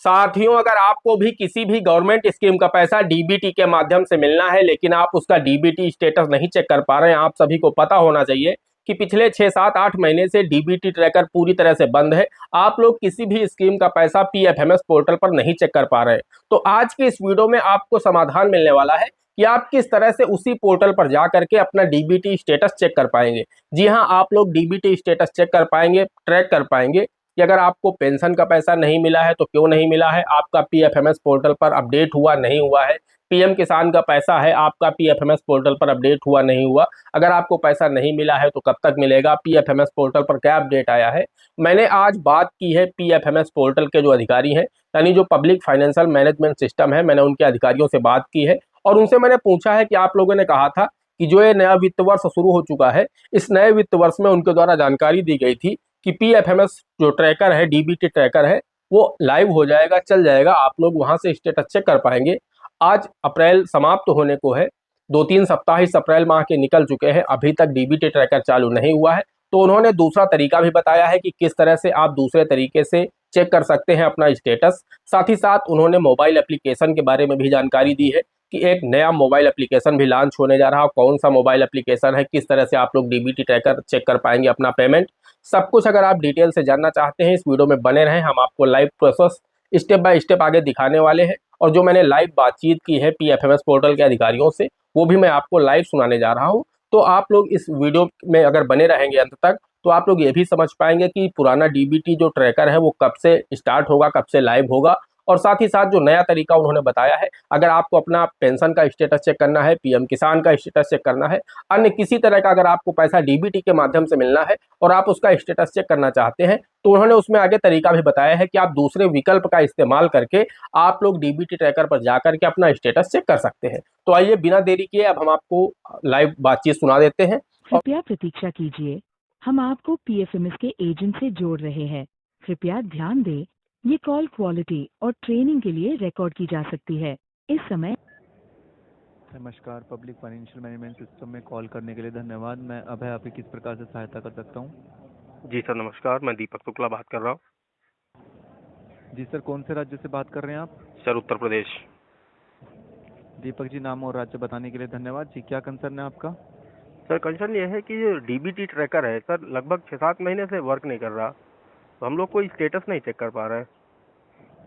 साथियों, अगर आपको भी किसी भी गवर्नमेंट स्कीम का पैसा डीबीटी के माध्यम से मिलना है लेकिन आप उसका डीबीटी स्टेटस नहीं चेक कर पा रहे हैं, आप सभी को पता होना चाहिए कि पिछले 6 7 8 महीने से डीबीटी ट्रैकर पूरी तरह से बंद है। आप लोग किसी भी स्कीम का पैसा पीएफएमएस पोर्टल पर नहीं चेक कर पा रहे हैं। तो आज की इस वीडियो में आपको समाधान मिलने वाला है कि आप किस तरह से उसी पोर्टल पर जा करके अपना डीबीटी स्टेटस चेक कर पाएंगे। जी हाँ, आप लोग डीबीटी स्टेटस चेक कर पाएंगे, ट्रैक कर पाएंगे कि अगर आपको पेंशन का पैसा नहीं मिला है तो क्यों नहीं मिला है, आपका पीएफएमएस पोर्टल पर अपडेट हुआ नहीं हुआ है। पीएम किसान का पैसा है, आपका पीएफएमएस पोर्टल पर अपडेट हुआ नहीं हुआ। अगर आपको पैसा नहीं मिला है तो कब तक मिलेगा, पीएफएमएस पोर्टल पर क्या अपडेट आया है। मैंने आज बात की है पीएफएमएस पोर्टल के जो अधिकारी हैं, यानी जो पब्लिक फाइनेंशियल मैनेजमेंट सिस्टम है, मैंने उनके अधिकारियों से बात की है और उनसे मैंने पूछा है कि आप लोगों ने कहा था कि जो ये नया वित्त वर्ष शुरू हो चुका है, इस नए वित्त वर्ष में उनके द्वारा जानकारी दी गई थी कि पीएफएमएस जो ट्रैकर है, डीबीटी ट्रैकर है, वो लाइव हो जाएगा, चल जाएगा, आप लोग वहां से स्टेटस चेक कर पाएंगे। आज अप्रैल समाप्त होने को है, 2 3 सप्ताह इस अप्रैल माह के निकल चुके हैं, अभी तक डीबीटी ट्रैकर चालू नहीं हुआ है। तो उन्होंने दूसरा तरीका भी बताया है कि किस तरह से आप दूसरे तरीके से चेक कर सकते हैं अपना स्टेटस। साथ ही साथ उन्होंने मोबाइल एप्लीकेशन के बारे में भी जानकारी दी है कि एक नया मोबाइल एप्लीकेशन भी लॉन्च होने जा रहा है। कौन सा मोबाइल एप्लीकेशन है, किस तरह से आप लोग डीबीटी ट्रैकर चेक कर पाएंगे अपना पेमेंट, सब कुछ अगर आप डिटेल से जानना चाहते हैं इस वीडियो में बने रहें। हम आपको live process step by step आगे दिखाने वाले हैं और जो मैंने लाइव बातचीत की है पीएफएमएस पोर्टल के अधिकारियों से, वो भी मैं आपको लाइव सुनाने जा रहा हूं। तो आप लोग इस वीडियो में अगर बने रहेंगे अंत तक तो आप लोग ये भी समझ पाएंगे कि पुराना डीबीटी जो ट्रैकर है वो कब से स्टार्ट होगा, कब से लाइव होगा। और साथ ही साथ जो नया तरीका उन्होंने बताया है, अगर आपको अपना पेंशन का स्टेटस चेक करना है, पीएम किसान का स्टेटस चेक करना है, अन्य किसी तरह का अगर आपको पैसा डीबीटी के माध्यम से मिलना है और आप उसका स्टेटस चेक करना चाहते हैं, तो उन्होंने उसमें आगे तरीका भी बताया है कि आप दूसरे विकल्प का इस्तेमाल करके आप लोग डीबीटी ट्रैकर पर जाकर के अपना स्टेटस चेक कर सकते हैं। तो आइए बिना देरी किए अब हम आपको लाइव बातचीत सुना देते हैं। कृपया प्रतीक्षा कीजिए, हम आपको पीएफएमएस के एजेंट से जोड़ रहे हैं। कृपया ध्यान दें, ये कॉल क्वालिटी और ट्रेनिंग के लिए रिकॉर्ड की जा सकती है। इस समय नमस्कार, पब्लिक फाइनेंशियल मैनेजमेंट सिस्टम में कॉल करने के लिए धन्यवाद। मैं अभय आपकी किस प्रकार से सहायता कर सकता हूँ? जी सर नमस्कार, मैं दीपक शुक्ला बात कर रहा हूँ। जी सर, कौन से राज्य से बात कर रहे हैं आप? सर उत्तर प्रदेश। दीपक जी, नाम और राज्य बताने के लिए धन्यवाद। जी, क्या कंसर्न है आपका? सर कंसर्न ये है कि जो डीबीटी ट्रैकर है सर, लगभग 6 7 महीने से वर्क नहीं कर रहा, तो हम लोग कोई स्टेटस नहीं चेक कर पा रहे हैं।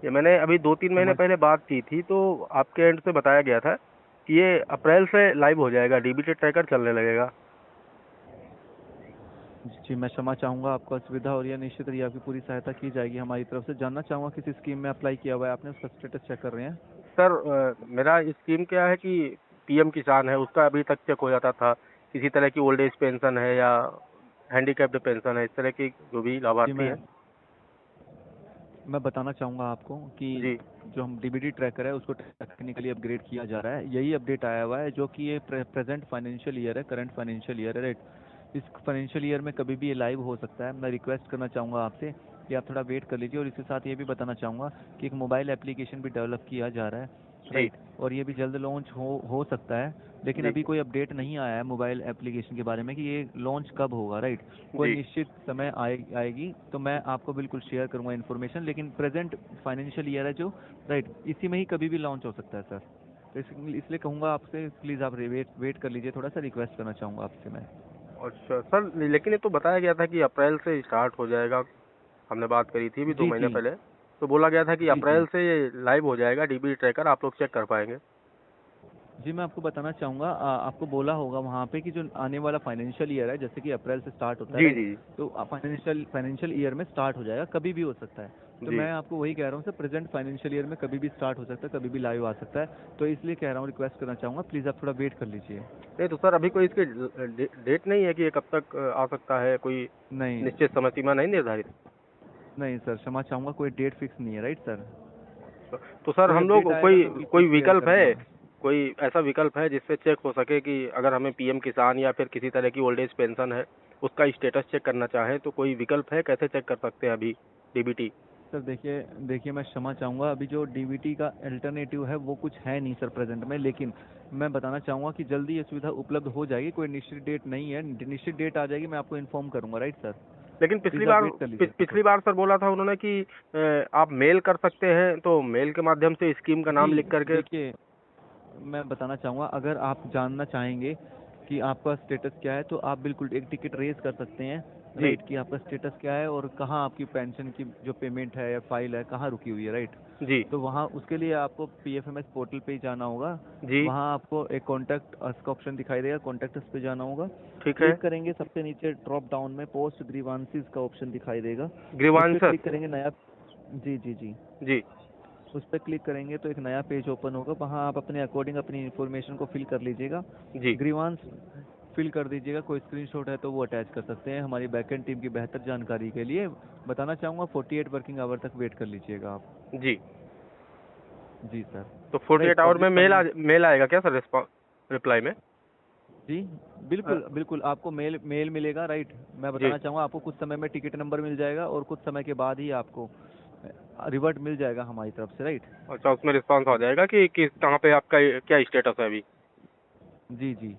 ये मैंने अभी 2 3 महीने पहले बात की थी तो आपके एंड से बताया गया था कि ये अप्रैल से लाइव हो जाएगा, डीबीटी ट्रैकर चलने लगेगा। जी, मैं क्षमा चाहूँगा आपको असुविधा और यह निश्चित ही आपकी पूरी सहायता की जाएगी हमारी तरफ से। जानना चाहूँगा किस स्कीम में अप्लाई किया हुआ है आपने, उसका स्टेटस चेक कर रहे हैं? सर मेरा स्कीम क्या है कि पीएम किसान है, उसका अभी तक चेक हो जाता था। किसी तरह की ओल्ड एज पेंशन है या हैंडीकैप्ड पेंशन है, इस तरह की जो भी जी, लाभार्थी है। मैं बताना चाहूँगा आपको कि जी जो हम डीबीटी ट्रैकर है उसको टेक्निकली अपग्रेड किया जा रहा है। यही अपडेट आया हुआ है जो कि ये प्रेजेंट फाइनेंशियल ईयर है, करंट फाइनेंशियल ईयर है, राइट। इस फाइनेंशियल ईयर में कभी भी ये लाइव हो सकता है। मैं रिक्वेस्ट करना चाहूँगा आपसे कि आप थोड़ा वेट कर लीजिए और इसके साथ ये भी बताना चाहूँगा कि एक मोबाइल एप्लीकेशन भी डेवलप किया जा रहा है, राइट, और ये भी जल्द लॉन्च हो सकता है। लेकिन जी अभी कोई अपडेट नहीं आया है मोबाइल एप्लीकेशन के बारे में कि ये लॉन्च कब होगा, राइट। कोई जी निश्चित समय आएगी तो मैं आपको बिल्कुल शेयर करूंगा इन्फॉर्मेशन। लेकिन प्रेजेंट फाइनेंशियल ईयर है जो, राइट, इसी में ही कभी भी लॉन्च हो सकता है सर। तो इसलिए कहूँगा आपसे प्लीज़ आप वेट कर लीजिए, थोड़ा सा रिक्वेस्ट करना चाहूँगा आपसे मैं। अच्छा सर, लेकिन ये तो बताया गया था कि अप्रैल से स्टार्ट हो जाएगा। हमने बात करी थी अभी दो जी महीने जी पहले, तो बोला गया था कि जी अप्रैल जी से ये लाइव हो जाएगा डीबी ट्रैकर, आप लोग चेक कर पाएंगे। जी, मैं आपको बताना चाहूँगा, आपको बोला होगा वहाँ पे कि जो आने वाला फाइनेंशियल ईयर है, जैसे कि अप्रैल से स्टार्ट होता है, जी राइट, जी तो फाइनेंशियल ईयर में स्टार्ट हो जाएगा, कभी भी हो सकता है। तो जी मैं आपको वही कह रहा हूँ सर, प्रेजेंट फाइनेंशियल ईयर में कभी भी स्टार्ट हो सकता है, कभी भी लाइव आ सकता है। तो इसलिए कह रहा हूँ, रिक्वेस्ट करना चाहूँगा, प्लीज़ आप थोड़ा वेट कर लीजिए। नहीं तो सर अभी कोई इसकी डेट नहीं है कि ये कब तक आ सकता है, कोई नहीं निश्चित समय सीमा नहीं निर्धारित। नहीं सर, क्षमा चाहूँगा, कोई डेट फिक्स नहीं है, राइट सर। तो सर कोई हम अपडेट लोग आएगा कोई तो बिल्कुल कोई शेयर विकल्प है, करूँगा। कोई ऐसा विकल्प है जिससे चेक हो सके कि अगर हमें पीएम किसान या फिर किसी तरह की ओल्ड एज पेंशन है उसका स्टेटस चेक करना चाहें तो कोई विकल्प है, कैसे चेक कर सकते हैं अभी डीबीटी? सर देखिए देखिए, मैं क्षमा चाहूँगा, अभी जो डीबीटी का अल्टरनेटिव है वो कुछ है नहीं सर प्रेजेंट में। लेकिन मैं बताना चाहूँगा कि जल्दी ये सुविधा उपलब्ध हो जाएगी, कोई निश्चित डेट नहीं है, निश्चित डेट आ जाएगी मैं आपको इन्फॉर्म करूँगा, राइट सर। लेकिन पिछली प्लीज आप बार वेट कर लीजिए। पिछली बार सर बोला था उन्होंने कि आप मेल कर सकते हैं, तो मेल के माध्यम से स्कीम का नाम जी, लिख करके। देखिए मैं बताना चाहूँगा, अगर आप जानना चाहेंगे कि आपका स्टेटस क्या है तो आप बिल्कुल एक टिकट रेज कर सकते हैं, जी राइट, कि आपका स्टेटस क्या है और कहाँ आपकी पेंशन की जो पेमेंट है या फाइल है कहाँ रुकी हुई है, राइट। जी तो वहाँ उसके लिए आपको पीएफएमएस पोर्टल पे ही जाना होगा। जी वहाँ आपको एक कॉन्टैक्ट अस का ऑप्शन दिखाई देगा, कॉन्टैक्ट अस पे जाना होगा। ठीक है। क्लिक करेंगे, सबसे नीचे ड्रॉप डाउन में पोस्ट ग्रीवांसीज का ऑप्शन दिखाई देगा, उस पर ग्रीवांसस। क्लिक करेंगे, नया, जी जी जी, जी उस पर क्लिक करेंगे तो एक नया पेज ओपन होगा। वहाँ आप अपने अकॉर्डिंग अपनी इन्फॉर्मेशन को फिल कर लीजिएगा, जी ग्रीवांस फिल कर दीजिएगा। कोई स्क्रीनशॉट है तो वो अटैच कर सकते हैं। हमारी बैकएंड टीम की बेहतर जानकारी के लिए बताना चाहूँगा 48 वर्किंग आवर तक वेट कर लीजिएगा आप। जी। जी सर। तो 48 आवर में मेल आएगा क्या सर रिप्लाई में? जी बिल्कुल बिल्कुल, आपको मेल मिलेगा, राइट। मैं जी बताना चाहूँगा, आपको कुछ समय में टिकट नंबर मिल जाएगा और कुछ समय के बाद ही आपको रिवर्ट मिल जाएगा हमारी तरफ से, राइट। अच्छा, उसमें रिस्पांस आ जाएगा कि किस कहाँ पे आपका क्या स्टेटस है अभी? जी जी,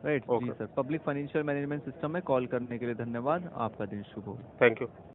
राइट जी okay, sir. Public financial management system में कॉल करने के लिए धन्यवाद। आपका दिन शुभ हो। Thank you.